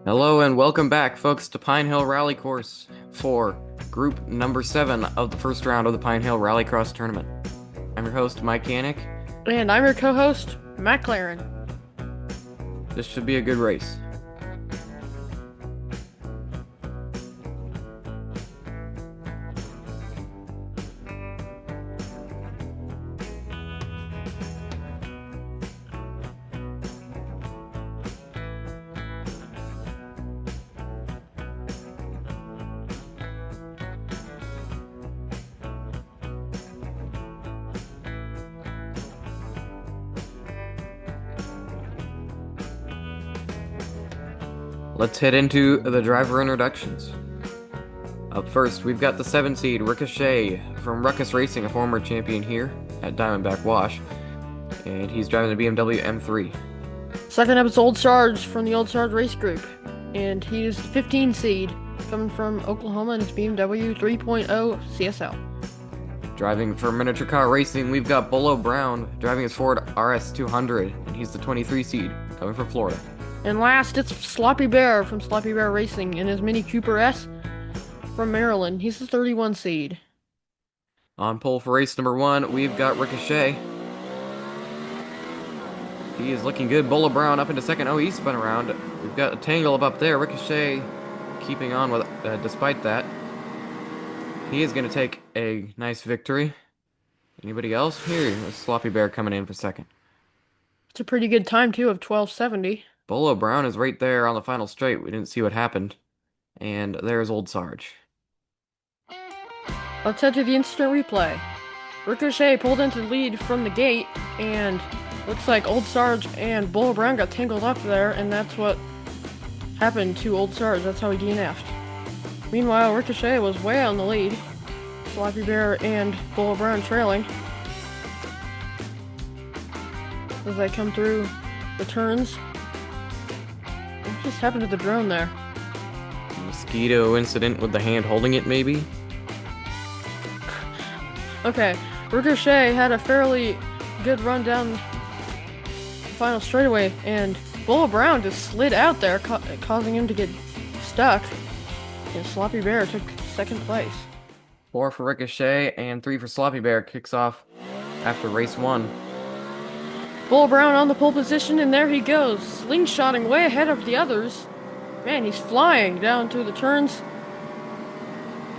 Hello and welcome back, folks, to Pine Hill Rally Course for group number 7 of the first round of the Pine Hill Rallycross tournament. I'm your host, Mike Yannick. And I'm your co-host, McLaren. This should be a good race. Let's head into the driver introductions. Up first, we've got the 7 seed Ricochet from Ruckus Racing, a former champion here at Diamondback Wash, and he's driving the BMW M3. Second up is Old Sarge from the Old Sarge Race Group, and he's 15 seed, coming from Oklahoma in his BMW 3.0 CSL. Driving for Miniature Car Racing, we've got Bolo Brown driving his Ford RS200, and he's the 23 seed, coming from Florida. And last, it's Sloppybear from Sloppybear Racing in his Mini Cooper S from Maryland. He's the 31 seed. On pole for race number 1, we've got Ricochet. He is looking good. Bolo Brown up into second. Oh, he spun around. We've got a tangle up there. Ricochet keeping on with despite that. He is going to take a nice victory. Anybody else? Here, Sloppybear coming in for second. It's a pretty good time, too, of 1270. Bolo Brown is right there on the final straight. We didn't see what happened. And there's Old Sarge. Let's head to the instant replay. Ricochet pulled into the lead from the gate, and looks like Old Sarge and Bolo Brown got tangled up there, and that's what happened to Old Sarge. That's how he DNF'd. Meanwhile, Ricochet was way on the lead. Sloppybear and Bolo Brown trailing as they come through the turns. What just happened to the drone there? Mosquito incident with the hand holding it, maybe? Okay, Ricochet had a fairly good run down the final straightaway, and Bolo Brown just slid out there, causing him to get stuck. And Sloppybear took second place. 4 for Ricochet and 3 for Sloppybear kicks off after race 1. Bolo Brown on the pole position, and there he goes, slingshotting way ahead of the others. Man, he's flying down through the turns.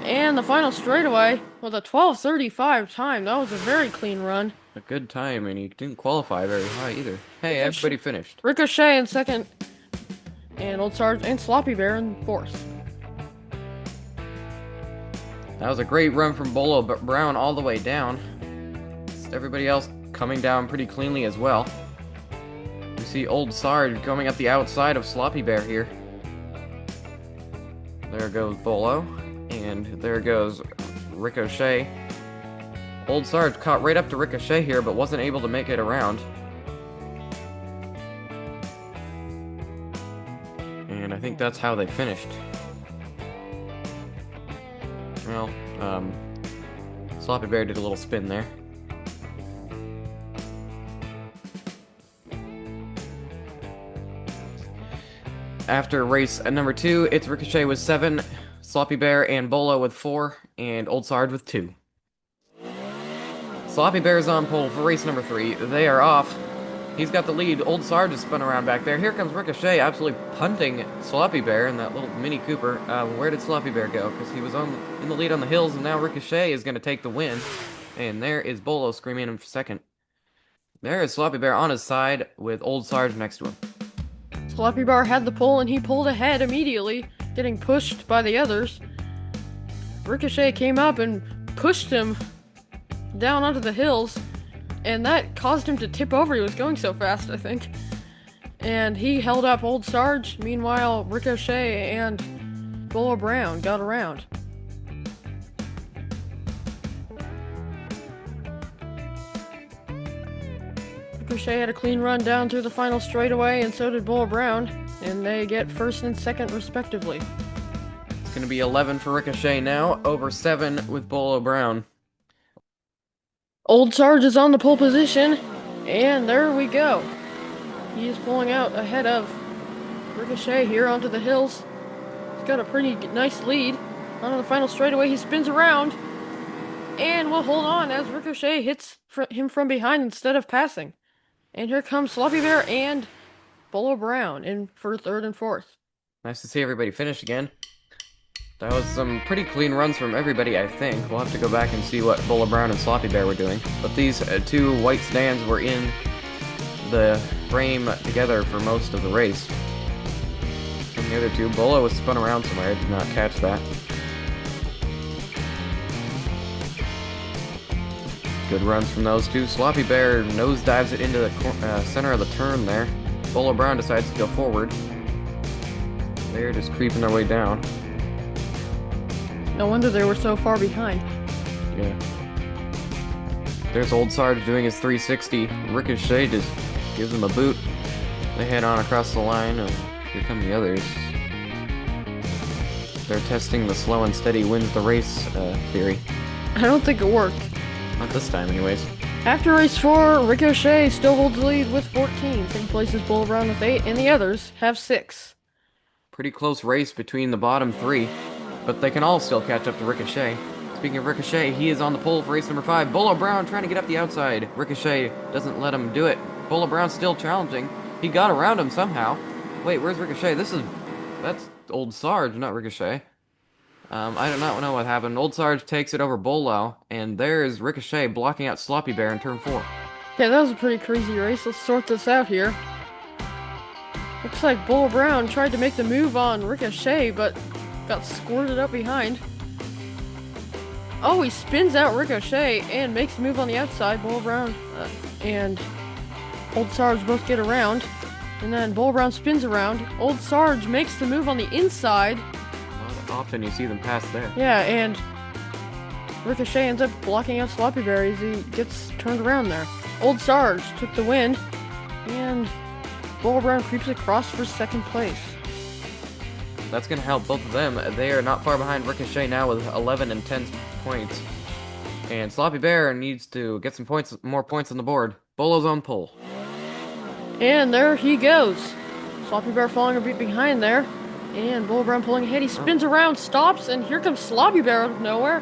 And the final straightaway with a 12:35 time. That was a very clean run. A good time, and he didn't qualify very high either. Hey, everybody finished. Ricochet in second, and Old Sarge and Sloppybear in fourth. That was a great run from Bolo Brown all the way down. Everybody else coming down pretty cleanly as well. You see Old Sarge coming up the outside of Sloppybear here. There goes Bolo, and there goes Ricochet. Old Sarge caught right up to Ricochet here, but wasn't able to make it around. And I think that's how they finished. Well, Sloppybear did a little spin there. After race number 2, it's Ricochet with 7, Sloppybear and Bolo with 4, and Old Sarge with 2. Sloppybear's on pole for race number 3. They are off. He's got the lead. Old Sarge is spun around back there. Here comes Ricochet, absolutely punting Sloppybear in that little Mini Cooper. Where did Sloppybear go? Because he was in the lead on the hills, and now Ricochet is going to take the win. And there is Bolo screaming in for second. There is Sloppybear on his side with Old Sarge next to him. Sloppybear had the pole, and he pulled ahead immediately, getting pushed by the others. Ricochet came up and pushed him down onto the hills, and that caused him to tip over. He was going so fast, I think. And he held up Old Sarge. Meanwhile, Ricochet and Bolo Brown got around. Ricochet had a clean run down through the final straightaway, and so did Bolo Brown, and they get first and second respectively. It's going to be 11 for Ricochet now, over 7 with Bolo Brown. Old Sarge is on the pole position, and there we go. He is pulling out ahead of Ricochet here onto the hills. He's got a pretty nice lead. Onto the final straightaway, he spins around. And will hold on as Ricochet hits him from behind instead of passing. And here comes Sloppybear and Bolo Brown in for third and fourth. Nice to see everybody finish again. That was some pretty clean runs from everybody, I think. We'll have to go back and see what Bolo Brown and Sloppybear were doing. But these two white stands were in the frame together for most of the race. And the other two, Bolo was spun around somewhere. I did not catch that. Good runs from those two. Sloppybear nosedives it into the center of the turn there. Bolo Brown decides to go forward. They're just creeping their way down. No wonder they were so far behind. Yeah. There's old Sarge doing his 360. Ricochet just gives him a boot. They head on across the line, and here come the others. They're testing the slow and steady wins the race theory. I don't think it worked. Not this time, anyways. After race 4, Ricochet still holds the lead with 14. Second place is Bolo Brown with 8, and the others have 6. Pretty close race between the bottom 3, but they can all still catch up to Ricochet. Speaking of Ricochet, he is on the pole for race number 5. Bolo Brown trying to get up the outside. Ricochet doesn't let him do it. Bolo Brown still challenging. He got around him somehow. Wait, where's Ricochet? That's old Sarge, not Ricochet. I do not know what happened. Old Sarge takes it over Bolo, and there's Ricochet blocking out Sloppybear in turn 4. Okay, that was a pretty crazy race. Let's sort this out here. Looks like Bolo Brown tried to make the move on Ricochet, but got squirted up behind. Oh, he spins out Ricochet and makes the move on the outside. Bolo Brown and Old Sarge both get around. And then Bolo Brown spins around. Old Sarge makes the move on the inside. Not often you see them pass there. Yeah, and Ricochet ends up blocking out Sloppybear as he gets turned around there. Old Sarge took the win, and Bolo Brown creeps across for second place. That's going to help both of them. They are not far behind Ricochet now with 11 and 10 points. And Sloppybear needs to get some points, more points on the board. Bolo's on pole. And there he goes. Sloppybear falling a bit behind there. And Bolo Brown pulling ahead. He spins around, stops, and here comes Sloppybear out of nowhere.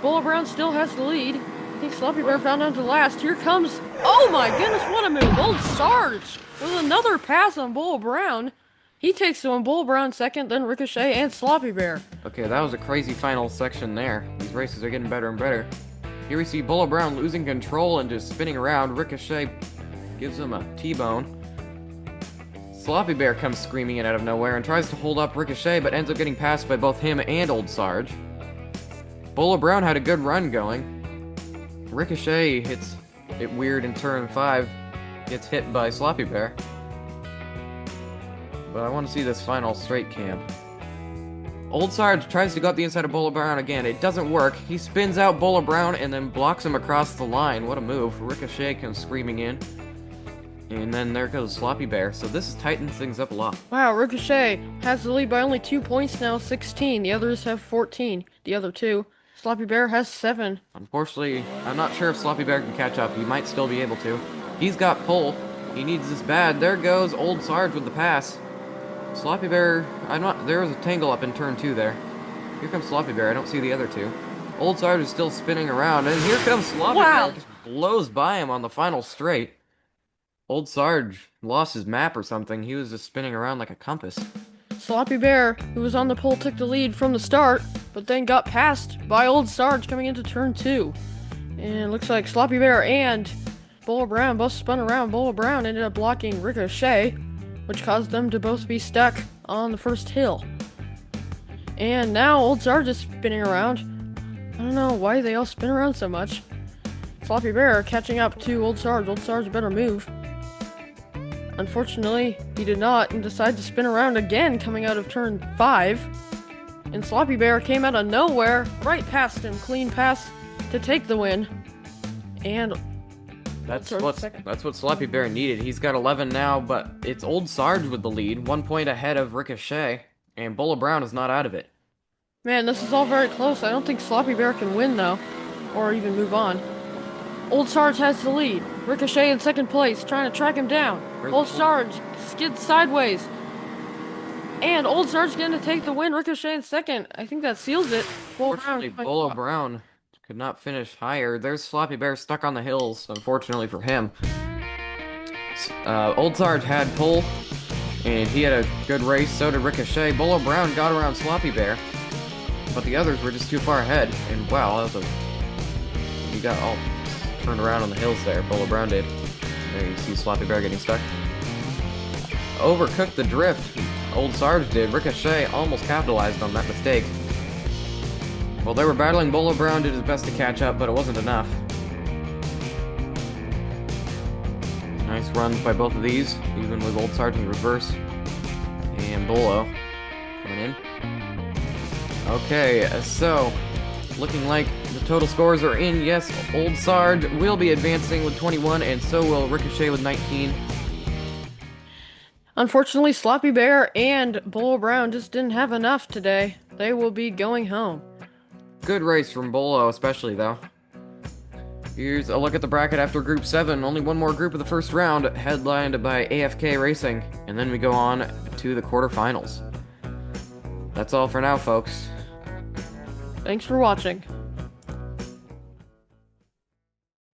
Bolo Brown still has the lead. I think Sloppybear found out to last. Here comes... Oh my goodness, what a move! Old Sarge with another pass on Bolo Brown. He takes the one. Bolo Brown second, then Ricochet and Sloppybear. Okay, that was a crazy final section there. These races are getting better and better. Here we see Bolo Brown losing control and just spinning around. Ricochet gives him a T-bone. Sloppybear comes screaming in out of nowhere and tries to hold up Ricochet, but ends up getting passed by both him and Old Sarge. Bolo Brown had a good run going. Ricochet hits it weird in turn 5, gets hit by Sloppybear. But I want to see this final straight cam. Old Sarge tries to go up the inside of Bolo Brown again. It doesn't work. He spins out Bolo Brown and then blocks him across the line. What a move. Ricochet comes screaming in. And then there goes Sloppybear. So this tightens things up a lot. Wow, Ricochet has the lead by only 2 points now, 16. The others have 14. The other two. Sloppybear has 7. Unfortunately, I'm not sure if Sloppybear can catch up. He might still be able to. He's got pull. He needs this bad. There goes Old Sarge with the pass. Sloppybear, there was a tangle up in turn 2 there. Here comes Sloppybear. I don't see the other two. Old Sarge is still spinning around, and here comes Sloppybear. Wow. Just blows by him on the final straight. Old Sarge lost his map or something. He was just spinning around like a compass. Sloppybear, who was on the pole, took the lead from the start, but then got passed by Old Sarge coming into turn 2. And it looks like Sloppybear and Bolo Brown both spun around. Bolo Brown ended up blocking Ricochet, which caused them to both be stuck on the first hill. And now Old Sarge is spinning around. I don't know why they all spin around so much. Sloppybear catching up to Old Sarge. Old Sarge better move. Unfortunately, he did not and decided to spin around again coming out of turn 5. And Sloppybear came out of nowhere, right past him, clean pass to take the win. And that's what Sloppybear needed. He's got 11 now, but it's Old Sarge with the lead, 1 point ahead of Ricochet, and Bolo Brown is not out of it. Man, this is all very close. I don't think Sloppybear can win though, or even move on. Old Sarge has the lead. Ricochet in second place, trying to track him down. Old Sarge skids sideways. And Old Sarge gonna take the win. Ricochet in second. I think that seals it. Bolo Brown Fortunately, coming Bolo off. Brown could not finish higher. There's Sloppy Bear stuck on the hills, unfortunately for him. Old Sarge had pole, and he had a good race, so did Ricochet. Bolo Brown got around Sloppy Bear, but the others were just too far ahead, and wow, that was he got all turned around on the hills there. Bolo Brown did. There you see Sloppy Bear getting stuck. Overcooked the drift. Old Sarge did. Ricochet almost capitalized on that mistake. While they were battling, Bolo Brown did his best to catch up, but it wasn't enough. Nice runs by both of these, even with Old Sarge in reverse. And Bolo coming in. Okay, so looking like the total scores are in. Yes, Old Sarge will be advancing with 21, and so will Ricochet with 19. Unfortunately, Sloppy Bear and Bolo Brown just didn't have enough today. They will be going home. Good race from Bolo, especially, though. Here's a look at the bracket after Group 7. Only one more group of the first round, headlined by AFK Racing. And then we go on to the quarterfinals. That's all for now, folks. Thanks for watching.